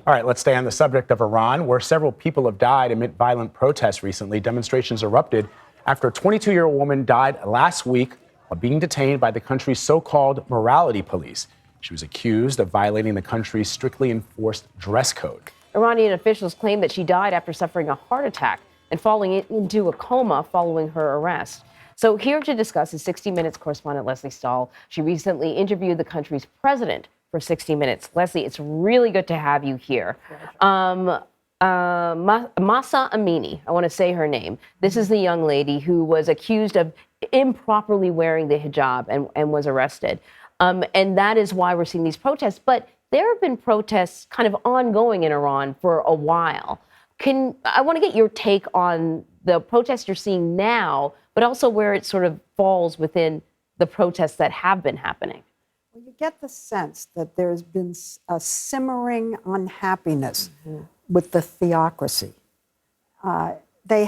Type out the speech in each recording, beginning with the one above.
All right, let's stay on the subject of Iran, where several people have died amid violent protests recently. Demonstrations erupted after a 22-year-old woman died last week while being detained by the country's so-called morality police. She was accused of violating the country's strictly enforced dress code. Iranian officials claim that she died after suffering a heart attack and falling into a coma following her arrest. So here to discuss is 60 Minutes correspondent Lesley Stahl. She recently interviewed the country's president for 60 Minutes. Lesley, it's really good to have you here. Masa Amini, I want to say her name. This is the young lady who was accused of improperly wearing the hijab and was arrested. And that is why we're seeing these protests. But there have been protests kind of ongoing in Iran for a while. I want to get your take on the protests you're seeing now, but also where it sort of falls within the protests that have been happening. Well, you get the sense that there's been a simmering unhappiness with the theocracy. They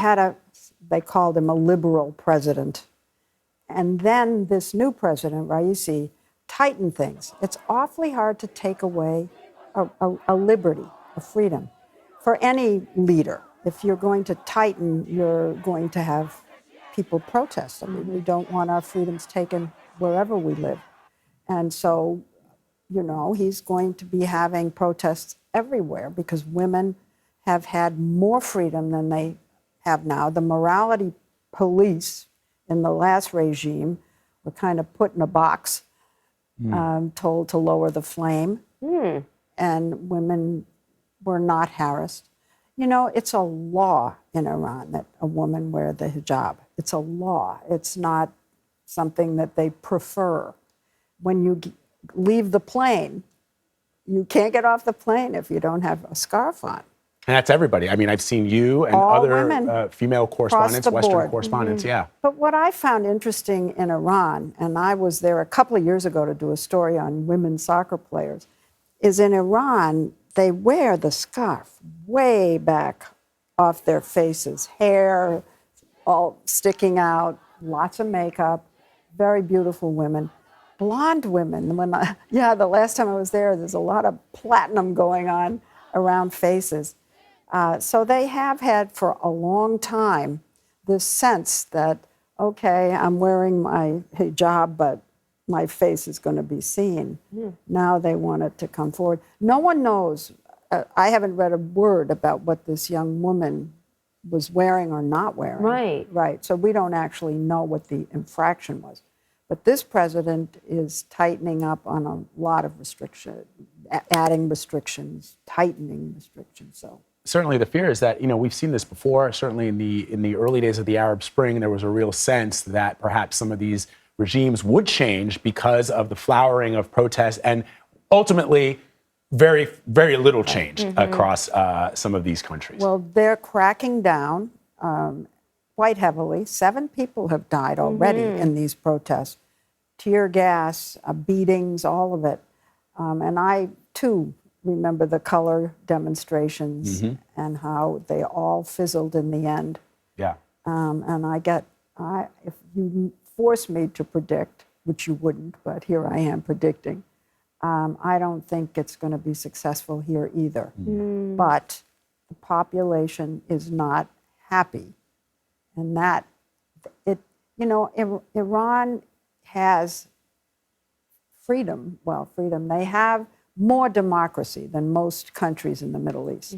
called him a liberal president. And then this new president, Raisi, tightened things. It's awfully hard to take away a liberty, a freedom, for any leader. If you're going to tighten, you're going to have people protest. I mean, we don't want our freedoms taken wherever we live. And so, you know, he's going to be having protests everywhere because women have had more freedom than they have now. The morality police in the last regime were kind of put in a box, told to lower the flame, and women were not harassed. You know, it's a law in Iran that a woman wear the hijab. It's a law. It's not something that they prefer. When you leave the plane, you can't get off the plane if you don't have a scarf on. And that's everybody. I mean, I've seen you and All other women female correspondents, Western board. correspondents, yeah. But what I found interesting in Iran, and I was there a couple of years ago to do a story on women soccer players, is in Iran, they wear the scarf way back off their faces, hair all sticking out, lots of makeup, very beautiful women. Blonde women, the last time I was there's a lot of platinum going on around faces. So they have had for a long time this sense that, okay, I'm wearing my hijab, but my face is going to be seen. Now they want it to come forward. No one knows. I haven't read a word about what this young woman was wearing or not wearing. Right. Right. So we don't actually know what the infraction was. But this president is tightening up on a lot of restrictions, adding restrictions, tightening restrictions. So certainly the fear is that, you know, we've seen this before. Certainly in the early days of the Arab Spring, there was a real sense that perhaps some of these regimes would change because of the flowering of protests and ultimately very, very little change across some of these countries. Well, they're cracking down quite heavily. 7 people have died already in these protests. Tear gas, beatings, all of it. And I, too, remember the color demonstrations and how they all fizzled in the end. Yeah. And if you force me to predict, which you wouldn't, but here I am predicting, I don't think it's going to be successful here either. But the population is not happy. And that, Iran has freedom. They have more democracy than most countries in the Middle East.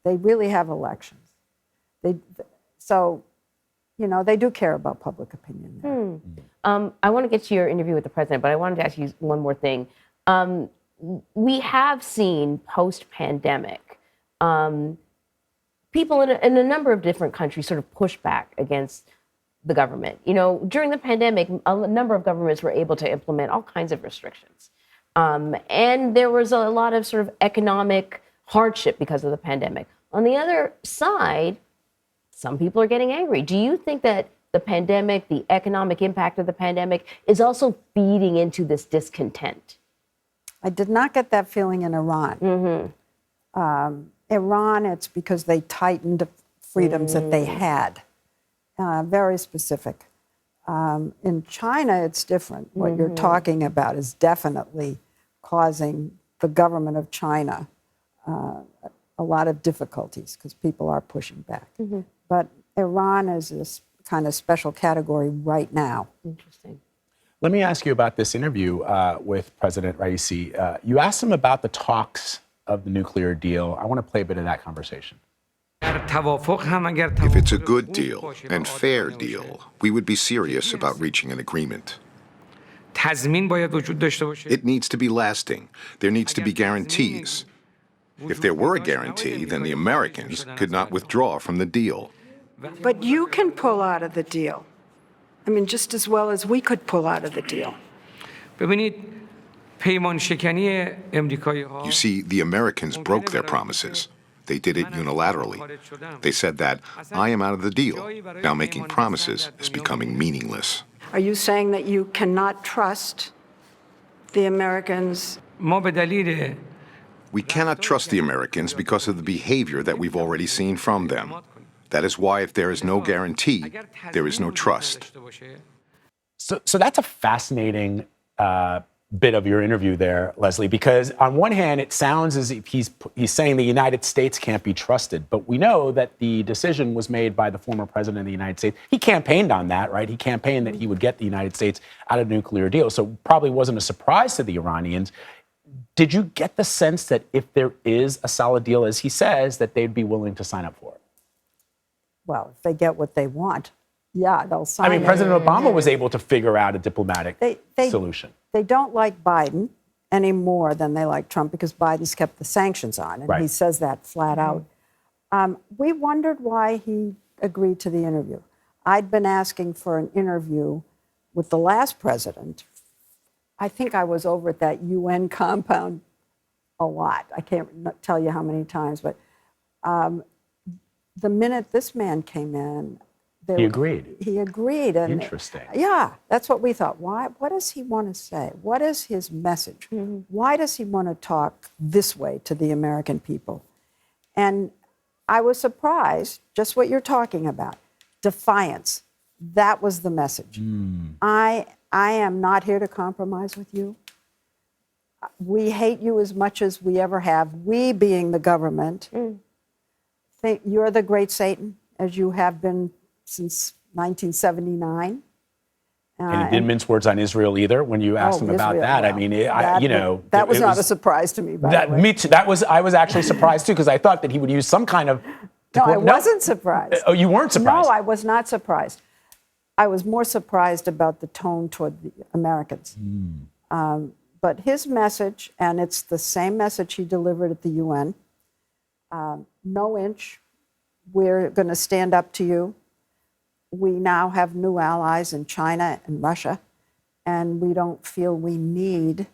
They really have elections. They do care about public opinion there. I want to get to your interview with the president, but I wanted to ask you one more thing. We have seen post-pandemic people in a number of different countries sort of push back against the government. You know, during the pandemic, a number of governments were able to implement all kinds of restrictions. And there was a lot of sort of economic hardship because of the pandemic. On the other side, some people are getting angry. Do you think that the pandemic, the economic impact of the pandemic, is also feeding into this discontent? I did not get that feeling in Iran. Iran, it's because they tightened freedoms that they had. Very specific. In China, it's different. What you're talking about is definitely causing the government of China a lot of difficulties because people are pushing back. But Iran is this kind of special category right now. Interesting. Let me ask you about this interview with President Raisi. You asked him about the talks of the nuclear deal. I want to play a bit of that conversation. If it's a good deal and fair deal, we would be serious about reaching an agreement. It needs to be lasting. There needs to be guarantees. If there were a guarantee, then the Americans could not withdraw from the deal. But you can pull out of the deal. I mean, just as well as we could pull out of the deal. You see, the Americans broke their promises. They did it unilaterally. They said that, I am out of the deal. Now making promises is becoming meaningless. Are you saying that you cannot trust the Americans? We cannot trust the Americans because of the behavior that we've already seen from them. That is why if there is no guarantee, there is no trust. So that's a fascinating bit of your interview there, Leslie, because on one hand, it sounds as if he's saying the United States can't be trusted. But we know that the decision was made by the former president of the United States. He campaigned on that, right? He campaigned that he would get the United States out of the nuclear deal. So probably wasn't a surprise to the Iranians. Did you get the sense that if there is a solid deal, as he says, that they'd be willing to sign up for it? Well, if they get what they want, yeah, they'll sign I mean, it. President Obama was able to figure out a diplomatic solution. They don't like Biden any more than they like Trump because Biden's kept the sanctions on, and he says that flat out. We wondered why he agreed to the interview. I'd been asking for an interview with the last president. I think I was over at that UN compound a lot. I can't tell you how many times, but the minute this man came in, he agreed. He agreed. And interesting. Yeah, that's what we thought. Why? What does he want to say? What is his message? Why does he want to talk this way to the American people? And I was surprised, just what you're talking about, defiance. That was the message. I am not here to compromise with you. We hate you as much as we ever have. We, being the government, think you're the great Satan, as you have been since 1979. And he didn't mince words on Israel either when you asked him about Israel, that. well, I mean, that was not a surprise to me, by the way. Me too. I was actually surprised too, because I thought that he would use some kind of. No, I wasn't surprised. Oh, you weren't surprised? No, I was not surprised. I was more surprised about the tone toward the Americans. But his message, and it's the same message he delivered at the UN, no inch, we're going to stand up to you. We now have new allies in China and Russia, and we don't feel we need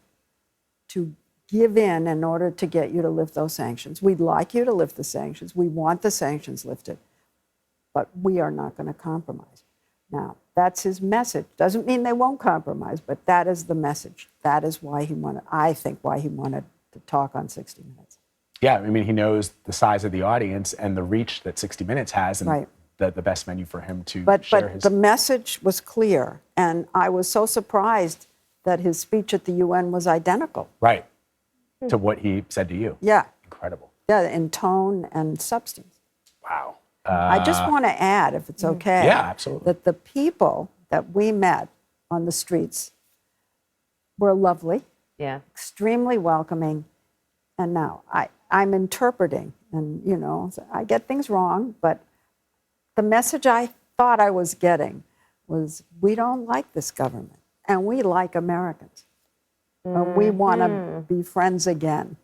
to give in order to get you to lift those sanctions. We'd like you to lift the sanctions. We want the sanctions lifted, but we are not going to compromise. Now, that's his message. Doesn't mean they won't compromise, but that is the message. That is why he wanted, I think, why he wanted to talk on 60 Minutes. Yeah, I mean, he knows the size of the audience and the reach that 60 Minutes has, and the best venue for him to share his. But the message was clear, and I was so surprised that his speech at the UN was identical. Right, to what he said to you. Yeah. Incredible. Yeah, in tone and substance. Wow. I just want to add, if it's okay, yeah, absolutely, that the people that we met on the streets were lovely, extremely welcoming. And now I'm interpreting, and I get things wrong, but the message I thought I was getting was, we don't like this government, and we like Americans, and we want to be friends again.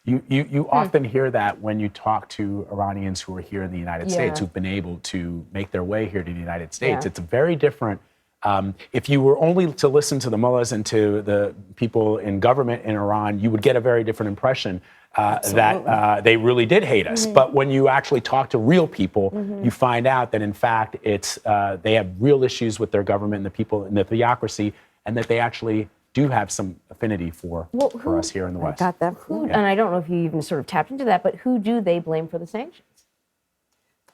You often hear that when you talk to Iranians who are here in the United States, who've been able to make their way here to the United States. It's a very different. If you were only to listen to the mullahs and to the people in government in Iran, you would get a very different impression that they really did hate us. But when you actually talk to real people, you find out that in fact they have real issues with their government and the people in the theocracy, and that they actually do have some affinity for us here in the West. I got that. And I don't know if you even sort of tapped into that, but who do they blame for the sanctions?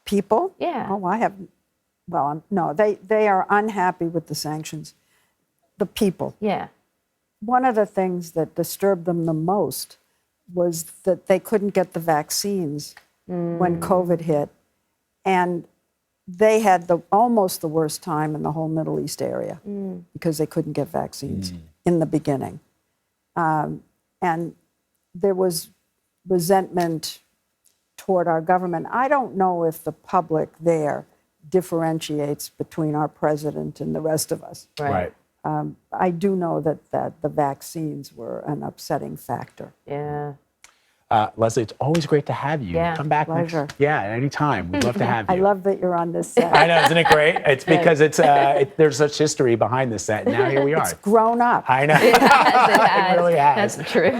People? Yeah. Oh, I have. Well, no, they are unhappy with the sanctions. The people. Yeah. One of the things that disturbed them the most was that they couldn't get the vaccines when COVID hit. And they had almost the worst time in the whole Middle East area because they couldn't get vaccines in the beginning. And there was resentment toward our government. I don't know if the public there differentiates between our president and the rest of us. Right. I do know that the vaccines were an upsetting factor. Yeah. Leslie, it's always great to have you. Yeah, Come back pleasure. next. Yeah, anytime. We'd love to have you. I love that you're on this set. I know, isn't it great? It's because there's such history behind the set, and now here we are. It's grown up. I know. It has. It really has. That's true.